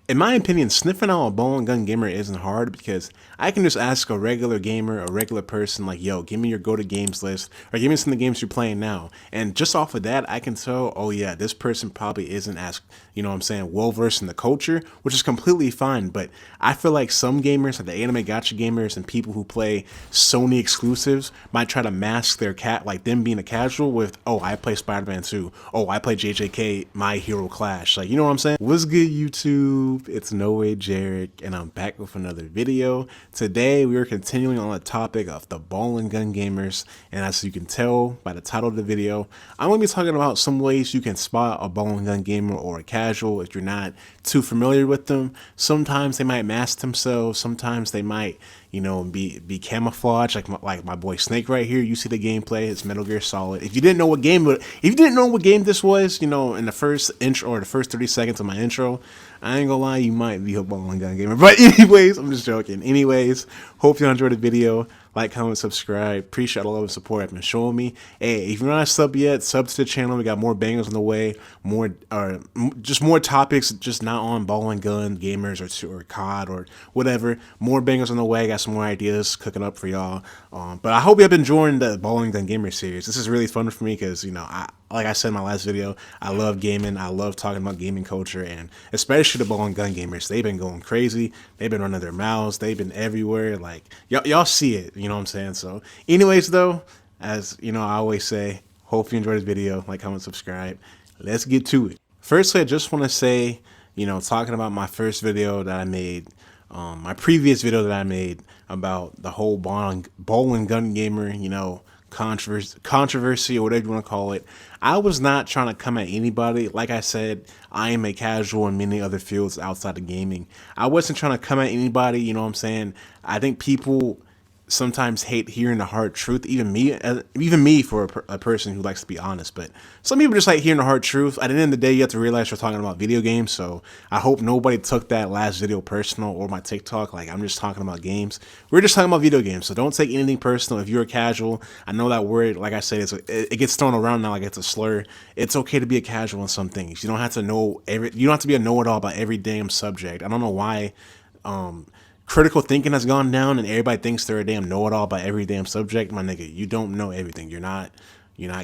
in my opinion, sniffing out a ball and gun gamer isn't hard because I can just ask a regular gamer, a regular person, like, yo, give me your go to games list or give me some of the games you're playing now. And just off of that, I can tell, oh, yeah, this person probably isn't as, what I'm saying, well versed in the culture, which is completely fine. But I feel like some gamers, like the anime gotcha gamers and people who play Sony exclusives, might try to mask their like them being a casual with, oh, I play Spider-Man 2. Oh, I play JJK My Hero Clash. Like, you know what I'm saying? What's good, YouTube? It's NoWayJeric, and I'm back with another video. Today, we are continuing on the topic of the ball and gun gamers, and as you can tell by the title of the video, I'm going to be talking about some ways you can spot a ball and gun gamer or a casual if you're not too familiar with them. Sometimes they might mask themselves, sometimes they might be camouflaged, like my boy Snake right here. You see the gameplay; it's Metal Gear Solid. If you didn't know what game, this was, in the first intro or the first 30 seconds of my intro, I ain't gonna lie, you might be a ball and gun gamer. But anyways, I'm just joking. Anyways, hope you enjoyed the video. Like, comment, subscribe. Appreciate all the love and support you've been showing me. Hey, if you're not a sub yet, sub to the channel. We got more bangers on the way. Just more topics, just not on ball and gun gamers or COD or whatever. More bangers on the way. Got some more ideas cooking up for y'all. But I hope you have been enjoying the ball and gun gamer series. This is really fun for me because like I said in my last video, I love gaming. I love talking about gaming culture, and especially the ball and gun gamers. They've been going crazy. They've been running their mouths. They've been everywhere. Like, y'all see it. You know what I'm saying? So anyways, though, as I always say, hope you enjoyed this video. Like, comment, subscribe. Let's get to it. Firstly, I just want to say, talking about my first video that I made, my previous video that I made about the whole ball and gun gamer, controversy or whatever you want to call it. I was not trying to come at anybody. Like I said, I am a casual in many other fields outside of gaming. I wasn't trying to come at anybody. You know what I'm saying? I think people sometimes hate hearing the hard truth. Even me for a person who likes to be honest. But some people just like hearing the hard truth. At the end of the day, you have to realize you're talking about video games. So I hope nobody took that last video personal or my TikTok. Like, I'm just talking about games. We're just talking about video games. So don't take anything personal. If you're a casual, I know that word, like I said, it gets thrown around now like it's a slur. It's okay to be a casual in some things. You don't have to know you don't have to be a know-it-all about every damn subject. I don't know why critical thinking has gone down and everybody thinks they're a damn know-it-all about every damn subject. My nigga, you don't know everything. You're not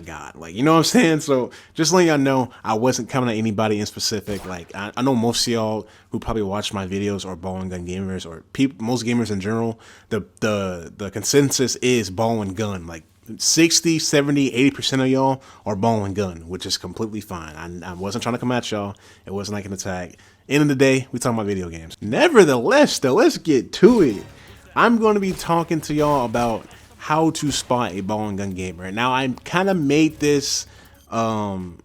God. Like, you know what I'm saying? So just letting y'all know, I wasn't coming at anybody in specific. Like, I know most of y'all who probably watch my videos are ball and gun gamers, or most gamers in general. The consensus is ball and gun. Like 60, 70, 80% of y'all are ball and gun, which is completely fine. I wasn't trying to come at y'all. It wasn't like an attack. End of the day, we talking about video games. Nevertheless, though, let's get to it. I'm going to be talking to y'all about how to spot a ball and gun gamer. Now, I kind of made this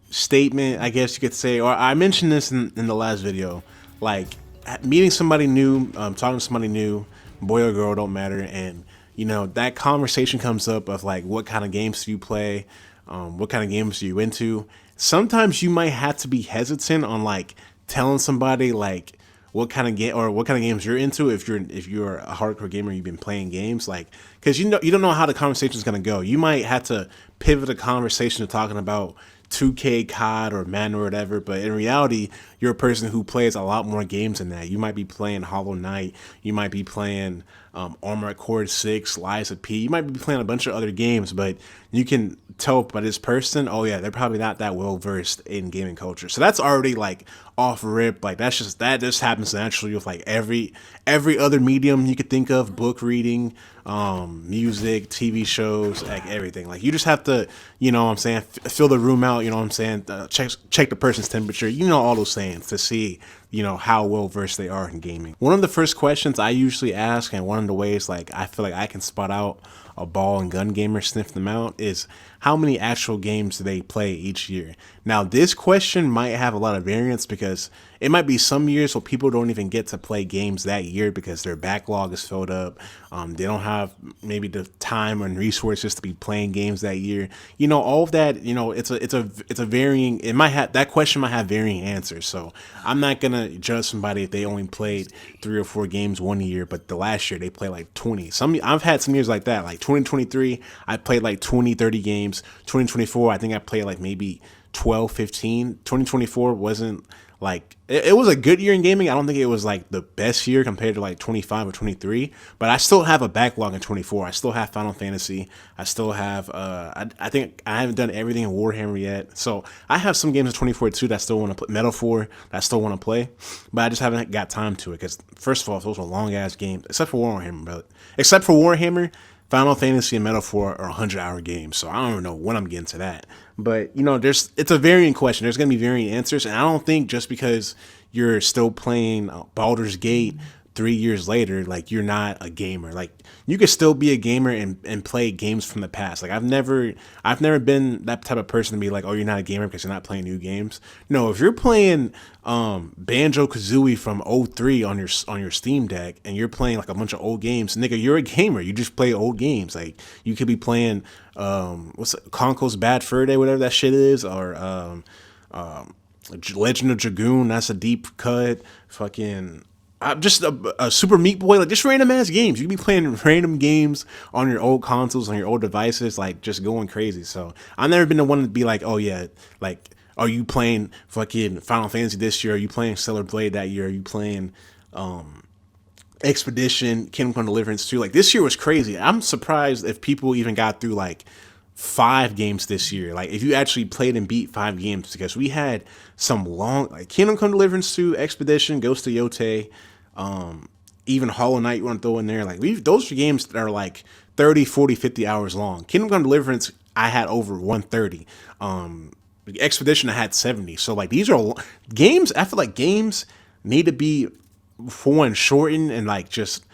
statement, I guess you could say, or I mentioned this in the last video, like meeting somebody new, talking to somebody new, boy or girl, don't matter, and that conversation comes up of like, what kind of games do you play? What kind of games are you into? Sometimes you might have to be hesitant on like telling somebody like what kind of games you're into if you're a hardcore gamer, you've been playing games, like, because you don't know how the conversation is going to go. You might have to pivot the conversation to talking about 2K, COD, or Madden or whatever, but in reality, you're a person who plays a lot more games than that. You might be playing Hollow Knight, you might be playing Armored Core 6, Lies of P, you might be playing a bunch of other games, but you can tell by this person, oh yeah, they're probably not that well versed in gaming culture. So that's already like off rip. Like that just happens naturally with like every other medium you could think of: book reading, music, TV shows, like everything. Like you just have to, fill the room out. Check the person's temperature. All those things to see how well versed they are in gaming. One of the first questions I usually ask, and one of the ways like I feel like I can spot out a ball and gun gamer, sniff them out, is how many actual games do they play each year. Now, this question might have a lot of variance because it might be some years where people don't even get to play games that year because their backlog is filled up. They don't have maybe the time and resources to be playing games that year. All of that. It's a varying. That question might have varying answers. So I'm not gonna judge somebody if they only played 3 or 4 games one year, but the last year they played like 20. I've had some years like that. Like 2023, I played like 20, 30 games. 2024, I think I played like maybe 12, 15. 2024 wasn't Like it was a good year in gaming. I don't think it was like the best year compared to like 25 or 23, but I still have a backlog in 24. I still have Final Fantasy. I still have I think I haven't done everything in Warhammer yet. So I have some games in 24 too that I still want to play. Metal 4 that I still want to play, but I just haven't got time to it because first of all, those are long ass games. Except for Warhammer, but except for Warhammer, Final Fantasy and Metal 4 are 100-hour games, so I don't even know when I'm getting to that. But, it's a varying question. There's going to be varying answers, and I don't think just because you're still playing Baldur's Gate 3 years later, like, you're not a gamer. Like, you could still be a gamer and play games from the past. Like, I've never been that type of person to be like, oh, you're not a gamer because you're not playing new games. No, if you're playing Banjo-Kazooie from '03 on your Steam Deck and you're playing like a bunch of old games, nigga, you're a gamer. You just play old games. Like, you could be playing Conco's Bad Fur Day, whatever that shit is, or Legend of Dragoon. That's a deep cut. Fucking just a Super Meat Boy, like just random ass games. You can be playing random games on your old consoles, on your old devices, like just going crazy. So I've never been the one to be like, oh yeah, like, are you playing fucking Final Fantasy this year? Are you playing Stellar Blade that year? Are you playing Expedition, Kingdom Come Deliverance 2? Like, this year was crazy. I'm surprised if people even got through like 5 games this year. Like, if you actually played and beat 5 games, because we had some long, like Kingdom Come Deliverance 2, Expedition, Ghost of Yote, even Hollow Knight you want to throw in there. Like, those are games that are like 30, 40, 50 hours long. Kingdom Come Deliverance, I had over 130. Expedition, I had 70. So like, these are games. I feel like games need to be, for one, shortened and like just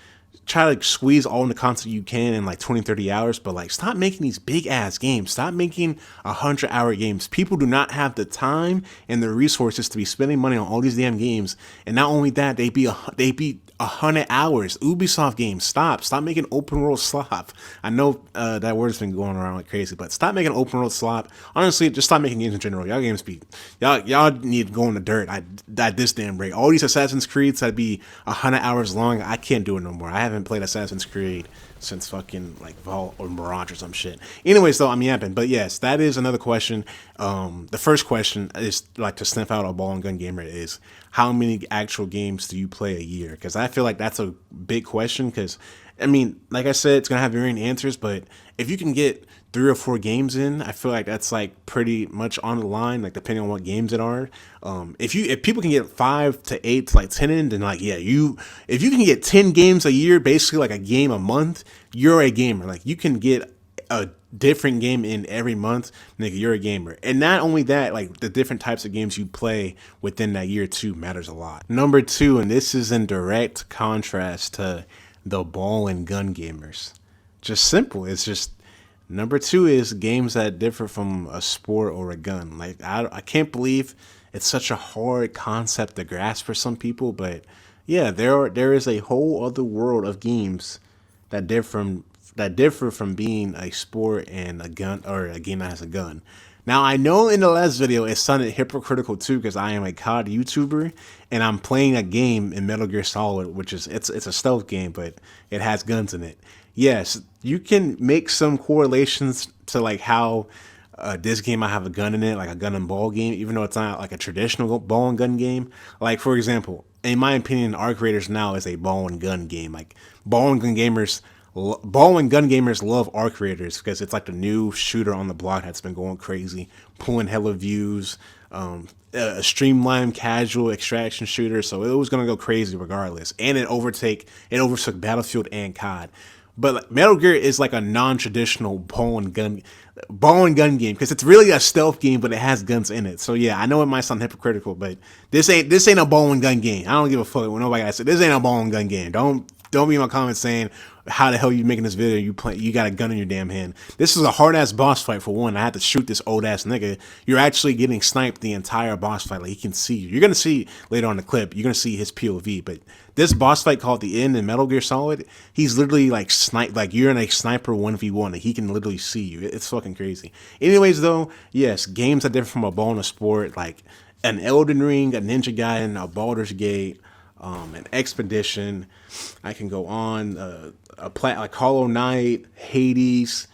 try to like squeeze all in the content you can in like 20, 30 hours. But like, stop making these big ass games. Stop making 100-hour games. People do not have the time and the resources to be spending money on all these damn games. And not only that, they be 100 hours. Ubisoft games, stop making open world slop. I know that word's been going around like crazy, but stop making open world slop. Honestly, just stop making games in general. Y'all games be y'all need to go in the dirt at this damn rate. All these Assassin's Creeds that be 100 hours long, I can't do it no more. I haven't played Assassin's Creed since fucking like Vault or Mirage or some shit. Anyways, though, I'm yapping. But yes, that is another question. The first question is like to sniff out a ball and gun gamer is, how many actual games do you play a year? Because I feel like that's a big question. Because I mean, like I said, it's gonna have varying answers. But if you can get 3 or 4 games in, I feel like that's like pretty much on the line. Like, depending on what games it are. If people can get 5 to 8 to like 10 in, then like, yeah, if you can get 10 games a year, basically like a game a month, you're a gamer. Like, you can get a different game in every month, nigga, you're a gamer. And not only that, like, the different types of games you play within that year too matters a lot. Number 2, and this is in direct contrast to the ball and gun gamers. Just simple. It's just, number 2 is games that differ from a sport or a gun. Like, I can't believe it's such a hard concept to grasp for some people, but yeah, there is a whole other world of games that differ from being a sport and a gun, or a game that has a gun. Now, I know in the last video it sounded hypocritical too, because I am a COD YouTuber and I'm playing a game in Metal Gear Solid, which is it's a stealth game, but it has guns in it. Yes, you can make some correlations to like how this game might have a gun in it, like a gun and ball game, even though it's not like a traditional ball and gun game. Like, for example, in my opinion, Arc Raiders now is a ball and gun game. Like, ball and gun gamers love Arc Raiders because it's like the new shooter on the block that's been going crazy, pulling hella views, a streamlined casual extraction shooter. So it was gonna go crazy regardless, and it overtook Battlefield and COD. But like, Metal Gear is like a non-traditional ball and gun game because it's really a stealth game, but it has guns in it. So yeah, I know it might sound hypocritical, but this ain't a ball and gun game. I don't give a fuck what nobody got to say. This ain't a ball and gun game. Don't be in my comments saying how the hell you making this video. You got a gun in your damn hand. This is a hard ass boss fight for one. I had to shoot this old ass nigga. You're actually getting sniped the entire boss fight. Like, he can see you. You're gonna see later on the clip. You're gonna see his POV. But this boss fight called the End in Metal Gear Solid, he's literally like snipe. Like, you're in a sniper 1v1. Like, he can literally see you. It's fucking crazy. Anyways, though, yes, games are different from a ball and a sport. Like an Elden Ring, a Ninja Gaiden, a Baldur's Gate, an Expedition. I can go on, like Hollow Knight, Hades,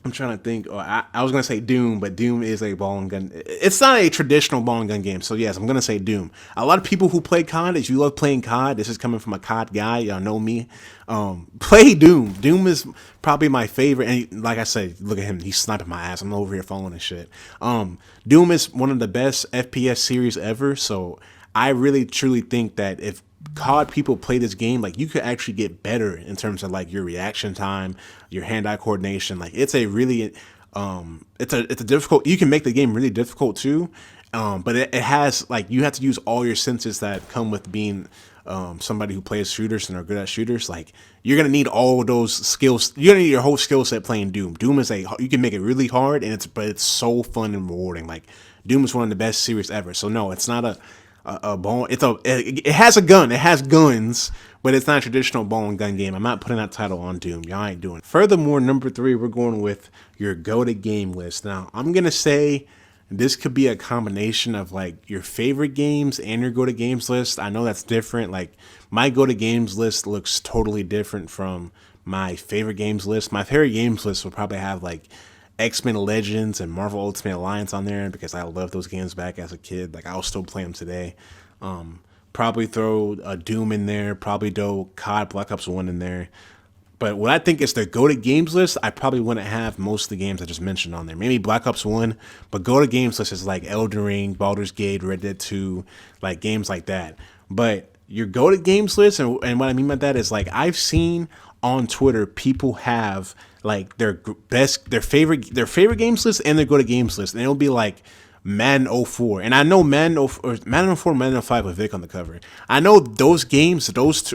I'm trying to think. I was gonna say Doom, but Doom is a ball and gun. It's not a traditional ball and gun game. So yes, I'm gonna say Doom. A lot of people who play COD, if you love playing COD, this is coming from a COD guy. Y'all know me. Play Doom. Doom is probably my favorite. And like I said, look at him. He's sniping my ass. I'm over here following his shit. Doom is one of the best FPS series ever. So I really truly think that if COD people play this game, like you could actually get better in terms of like your reaction time, your hand-eye coordination. Like it's a really it's a difficult, you can make the game really difficult too. But it has like, you have to use all your senses that come with being somebody who plays shooters and are good at shooters. Like you're gonna need all of those skills. You're gonna need your whole skill set playing Doom. Doom is you can make it really hard, and it's so fun and rewarding. Like Doom is one of the best series ever. So no, it's not a ball. It has a gun. It has guns, but it's not a traditional ball and gun game. I'm not putting that title on Doom. Y'all ain't doing it. Furthermore, number 3, we're going with your go-to game list. Now, I'm gonna say this could be a combination of like your favorite games and your go-to games list. I know that's different. Like my go-to games list looks totally different from my favorite games list. My favorite games list will probably have like X-Men Legends and Marvel Ultimate Alliance on there because I love those games back as a kid. Like I'll still play them today. Probably throw a Doom in there. Probably throw COD Black Ops 1 in there. But what I think is the go-to games list, I probably wouldn't have most of the games I just mentioned on there. Maybe Black Ops 1, but go-to games list is like Elden Ring, Baldur's Gate, Red Dead 2, like games like that. But your go-to games list, and what I mean by that is like I've seen on Twitter people have like their favorite games list and their go-to games list, and it'll be like Madden 04. And I know Madden 04, Madden 05 with Vic on the cover. I know those games, those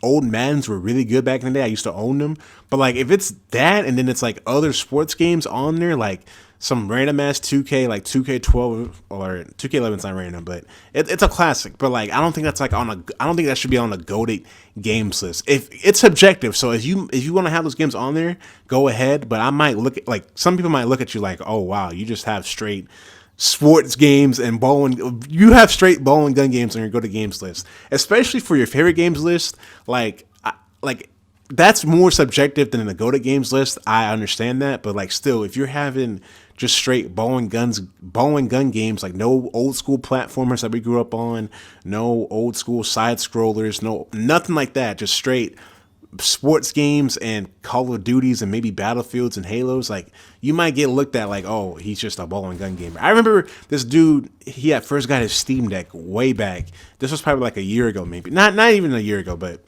old Maddens were really good back in the day. I used to own them. But like if it's that and then it's like other sports games on there, like some random ass 2K, like 2K12 or 2K11's not random, but it's a classic. But like I don't think that's like I don't think that should be on a goated games list. If it's subjective, so if you want to have those games on there, go ahead. But I might look at, like, some people might look at you like, oh wow, you just have straight sports games and you have straight ball and gun games on your go to games list, especially for your favorite games list. Like that's more subjective than the go to games list. I understand that, but like still, if you're having just straight ball and gun games, like no old school platformers that we grew up on, no old school side scrollers, no nothing like that, just straight sports games and Call of Duties and maybe Battlefields and Halos, like you might get looked at like, oh, he's just a ball and gun gamer. I remember this dude, he had first got his Steam Deck way back. This was probably like a year ago, maybe not even a year ago, but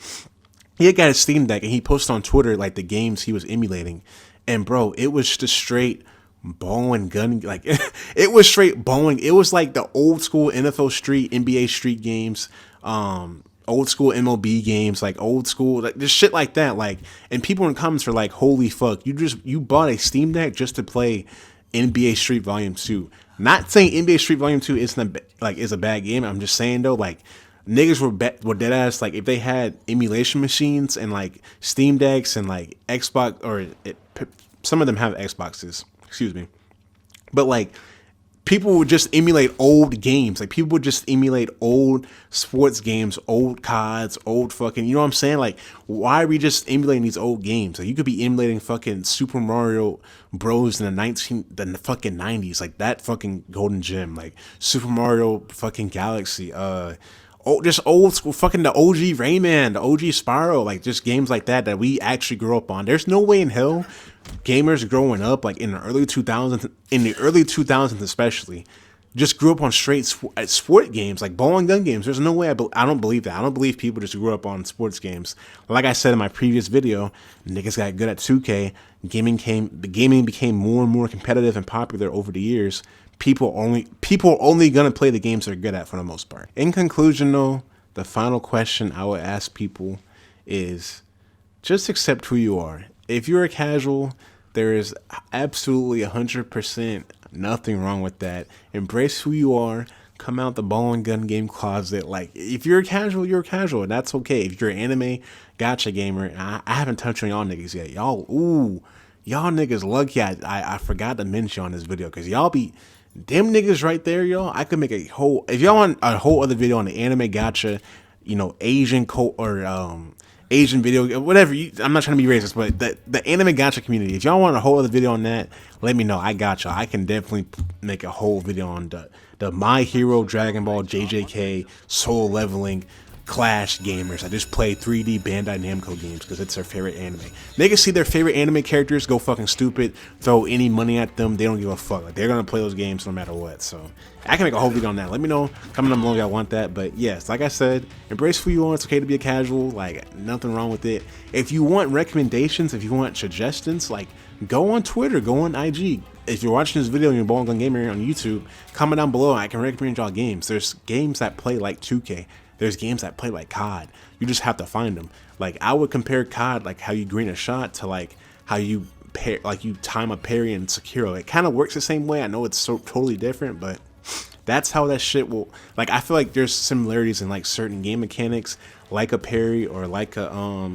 he had got his Steam Deck and he posted on Twitter like the games he was emulating, and bro, it was just straight ball and gun. Like it was straight bowling. It was like the old school NFL Street, NBA Street games, old school MLB games, like old school, like just shit like that. Like, and people in comments are like, holy fuck, you bought a Steam Deck just to play NBA Street Volume 2. Not saying NBA Street Volume 2 is a bad game. I'm just saying though, like niggas were dead ass. Like if they had emulation machines and like Steam Decks and like Xbox, some of them have Xboxes, excuse me, but like people would just emulate old games. Like people would just emulate old sports games, old CODs, old fucking, you know what I'm saying? Like, why are we just emulating these old games? Like you could be emulating fucking Super Mario Bros in the fucking 90s, like that fucking golden gem, like Super Mario fucking Galaxy, just old school fucking the OG Rayman, the OG Spyro, like just games like that we actually grew up on. There's no way in hell gamers growing up like in the early 2000s especially, just grew up on straight sport games like ball and gun games. There's no way. I don't believe that. I don't believe people just grew up on sports games. Like I said in my previous video, niggas got good at 2K. The gaming became more and more competitive and popular over the years. People are only gonna play the games they're good at for the most part. In conclusion, though, the final question I would ask people is just accept who you are. If you're a casual, there is absolutely 100% nothing wrong with that. Embrace who you are. Come out the ball and gun game closet. Like if you're a casual, you're a casual, and that's okay. If you're an anime gotcha gamer, and I haven't touched on y'all niggas yet. Y'all niggas lucky I forgot to mention on this video, because y'all be them niggas right there, y'all. I could make if y'all want a whole other video on the anime gotcha, Asian Asian video, whatever. I'm not trying to be racist, but the anime gacha community. If y'all want a whole other video on that, let me know. I got y'all. I can definitely make a whole video on the My Hero, Dragon Ball, JJK, Soul Leveling, Clash gamers. I just play 3D Bandai Namco games because it's their favorite anime. They can see their favorite anime characters go fucking stupid, throw any money at them. They don't give a fuck. Like, they're gonna play those games no matter what. So I can make a whole video on that. Let me know comment down below if y'all want that. But yes, like I said, embrace who you are. It's okay to be a casual. Like, nothing wrong with it. If you want recommendations, if you want suggestions, like, go on Twitter, go on IG. If you're watching this video and you're a Bowling Gun Gamer on YouTube, comment down below. I can recommend y'all games. There's games that play like 2K. There's games that play like COD. You just have to find them. Like, I would compare COD, like how you green a shot, to like how you pair, like you time a parry in Sekiro. It kind of works the same way. I know it's so totally different, but that's how that shit will. Like, I feel like there's similarities in like certain game mechanics, like a parry or like a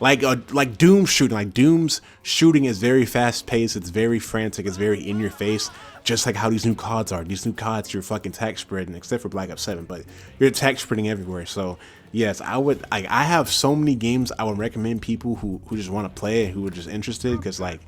like Doom shooting. Like, Doom's shooting is very fast paced. It's very frantic. It's very in your face. Just like how these new CODs are. These new CODs, you're fucking attack spreading, except for Black Ops 7, but you're attack spreading everywhere. So yes, I have so many games I would recommend people who just want to play it, who are just interested, because like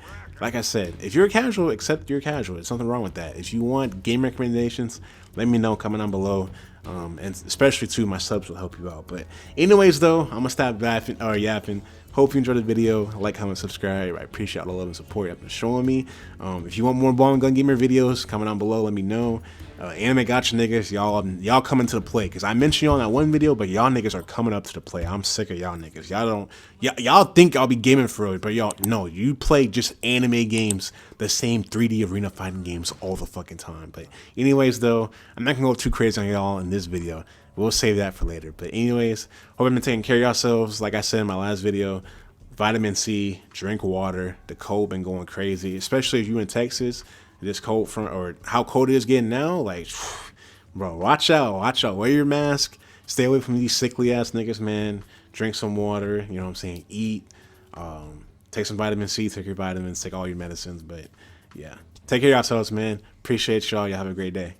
I said, if you're a casual, accept you're casual. There's nothing wrong with that. If you want game recommendations, let me know, comment down below. And especially too, my subs will help you out. But anyways though, I'm gonna stop yapping. Hope you enjoyed the video. Like, comment, subscribe. I appreciate all the love and support you've been showing me. If you want more Bowling Gun Gamer videos, comment down below, let me know. Anime Gotcha niggas, y'all coming to the play, because I mentioned y'all in that one video, but y'all niggas are coming up to the play. I'm sick of y'all niggas. Y'all think y'all be gaming for real, but y'all, no, you play just anime games, the same 3D arena fighting games all the fucking time. But anyways though, I'm not gonna go too crazy on y'all in this video. We'll save that for later. But anyways, hope you've been taking care of yourselves. Like I said in my last video, vitamin C, drink water. The cold been going crazy, especially if you in Texas. This cold front, or how cold it is getting now, like, bro, watch out, wear your mask, stay away from these sickly ass niggas, man. Drink some water, you know what I'm saying, eat, take some vitamin C, take your vitamins, take all your medicines. But yeah, take care of yourselves, man. Appreciate y'all. Y'all have a great day.